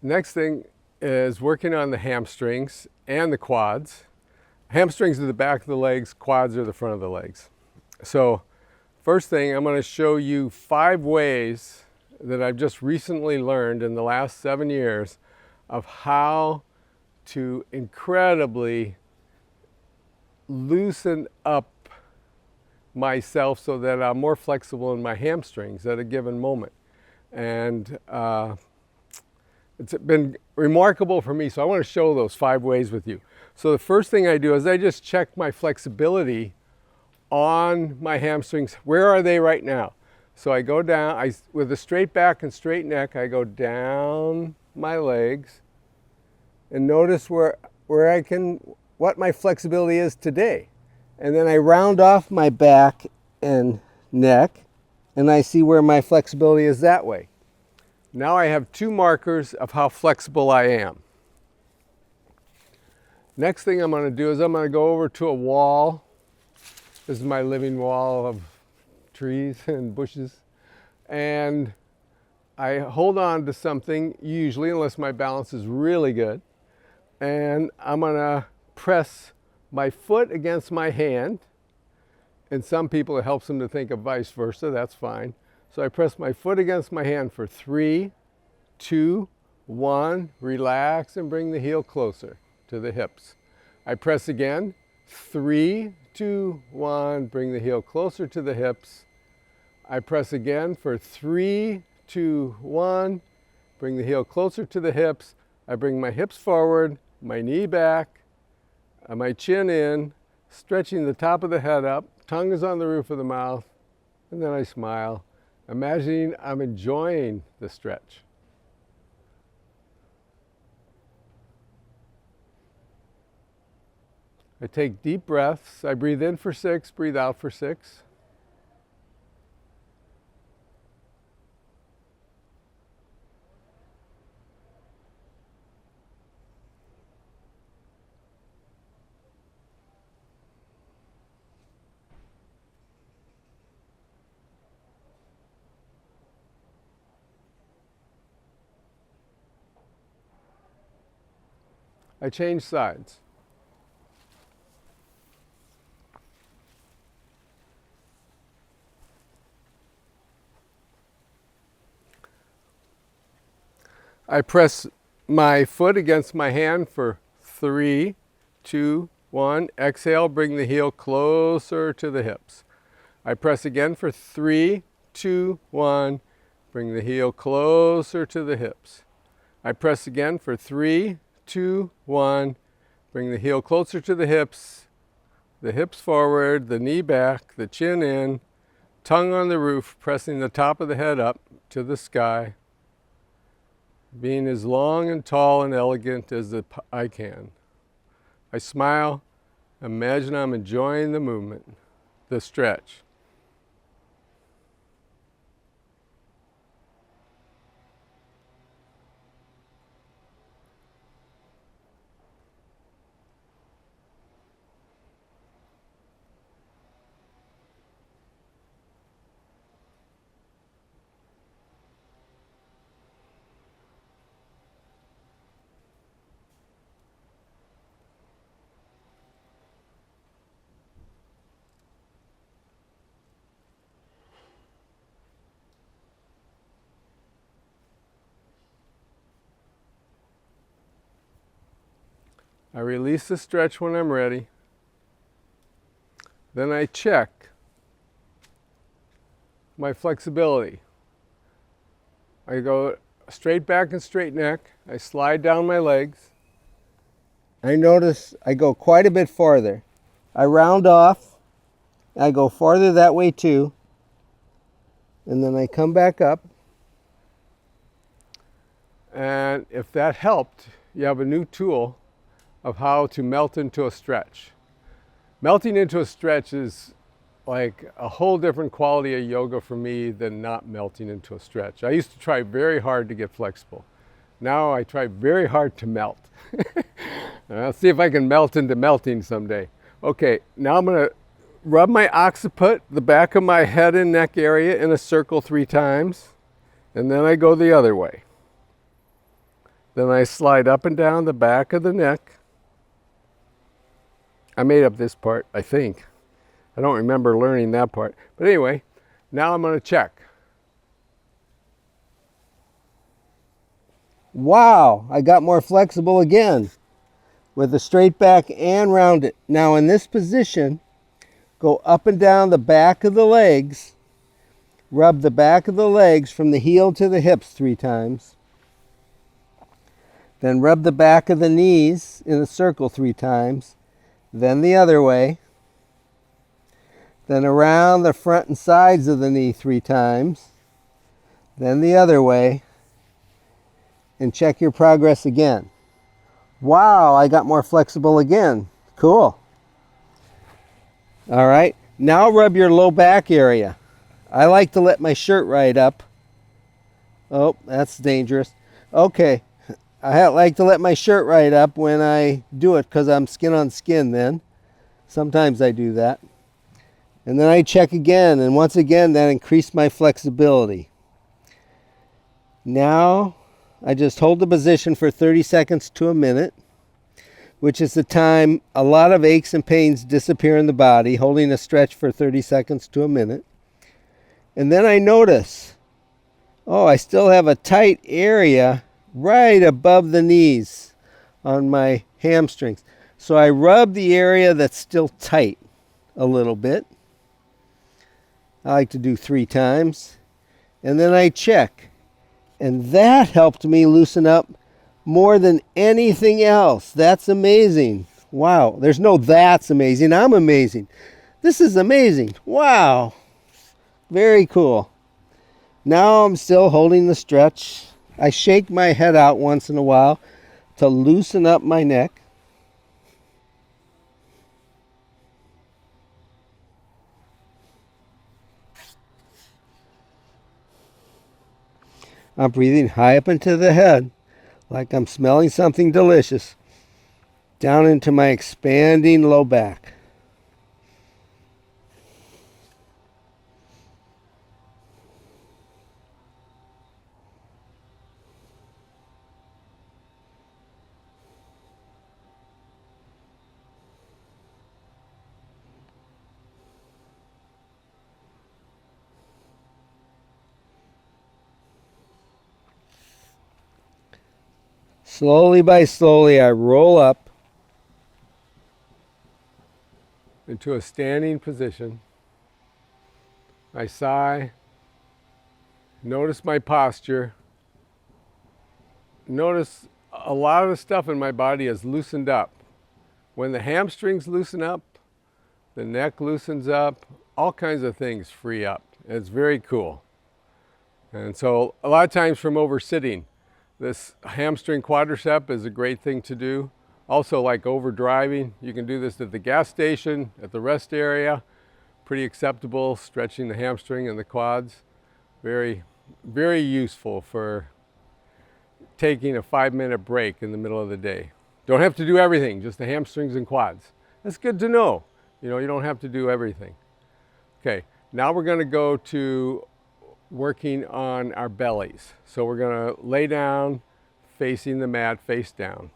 Next thing is working on the hamstrings and the quads. Hamstrings are the back of the legs, quads are the front of the legs. So first thing, I'm going to show you 5 ways that I've just recently learned in the last 7 years of how to incredibly loosen up myself so that I'm more flexible in my hamstrings at a given moment. And it's been remarkable for me, so I want to show those 5 ways with you. So the first thing I do is I just check my flexibility on my hamstrings. Where are they right now? So I go down, with a straight back and straight neck, I go down my legs and notice what my flexibility is today. And then I round off my back and neck and I see where my flexibility is that way. Now I have 2 markers of how flexible I am. Next thing I'm going to do is I'm going to go over to a wall. This is my living wall of trees and bushes. And I hold on to something, usually, unless my balance is really good. And I'm going to press my foot against my hand. And some people, it helps them to think of vice versa. That's fine. So I press my foot against my hand for 3, 2, 1. Relax and bring the heel closer to the hips. I press again. 3, 2, 1. Bring the heel closer to the hips. I press again for 3, 2, 1. Bring the heel closer to the hips. I bring my hips forward, my knee back, my chin in, stretching the top of the head up. Tongue is on the roof of the mouth. And then I smile, imagining I'm enjoying the stretch. I take deep breaths. I breathe in for 6, breathe out for 6. I change sides. I press my foot against my hand for 3, 2, 1. Exhale, bring the heel closer to the hips. I press again for 3, 2, 1. Bring the heel closer to the hips. I press again for 3, 2, 1. Bring the heel closer to the hips forward, the knee back, the chin in, tongue on the roof, pressing the top of the head up to the sky, being as long and tall and elegant as I can. I smile, imagine I'm enjoying the movement, the stretch. I release the stretch when I'm ready. Then I check my flexibility. I go straight back and straight neck. I slide down my legs. I notice I go quite a bit farther. I round off. I go farther that way too. And then I come back up. And if that helped, you have a new tool of how to melt into a stretch. Melting into a stretch is like a whole different quality of yoga for me than not melting into a stretch. I used to try very hard to get flexible. Now I try very hard to melt. I'll see if I can melt into melting someday. Okay, now I'm going to rub my occiput, the back of my head and neck area, in a circle 3 times, and then I go the other way. Then I slide up and down the back of the neck. I made up this part, I think. I don't remember learning that part. But anyway, now I'm going to check. Wow, I got more flexible again with a straight back and round it. Now in this position, go up and down the back of the legs. Rub the back of the legs from the heel to the hips 3 times. Then rub the back of the knees in a circle 3 times. Then the other way. Then around the front and sides of the knee 3 times. Then the other way. And check your progress again. Wow, I got more flexible again. Cool. All right, now rub your low back area. I like to let my shirt right up. Oh, that's dangerous. Okay, I like to let my shirt right up when I do it because I'm skin on skin then. Sometimes I do that. And then I check again, and once again that increased my flexibility. Now I just hold the position for 30 seconds to a minute, which is the time a lot of aches and pains disappear in the body, holding a stretch for 30 seconds to a minute. And then I notice, oh, I still have a tight area right above the knees on my hamstrings. So I rub the area that's still tight a little bit. I like to do 3 times. And then I check. And that helped me loosen up more than anything else. That's amazing. Wow. There's no that's amazing. I'm amazing. This is amazing. Wow. Very cool. Now I'm still holding the stretch. I shake my head out once in a while to loosen up my neck. I'm breathing high up into the head, like I'm smelling something delicious, down into my expanding low back. Slowly by slowly, I roll up into a standing position. I sigh, notice my posture, notice a lot of the stuff in my body is loosened up. When the hamstrings loosen up, the neck loosens up, all kinds of things free up. It's very cool. And so a lot of times from over sitting, this hamstring quadricep is a great thing to do. Also, like over driving, you can do this at the gas station, at the rest area. Pretty acceptable, stretching the hamstring and the quads. Very, very useful for taking a 5-minute break in the middle of the day. Don't have to do everything, just the hamstrings and quads. That's good to know. You know, you don't have to do everything. Okay, now we're going to go to working on our bellies. So we're going to lay down facing the mat, face down.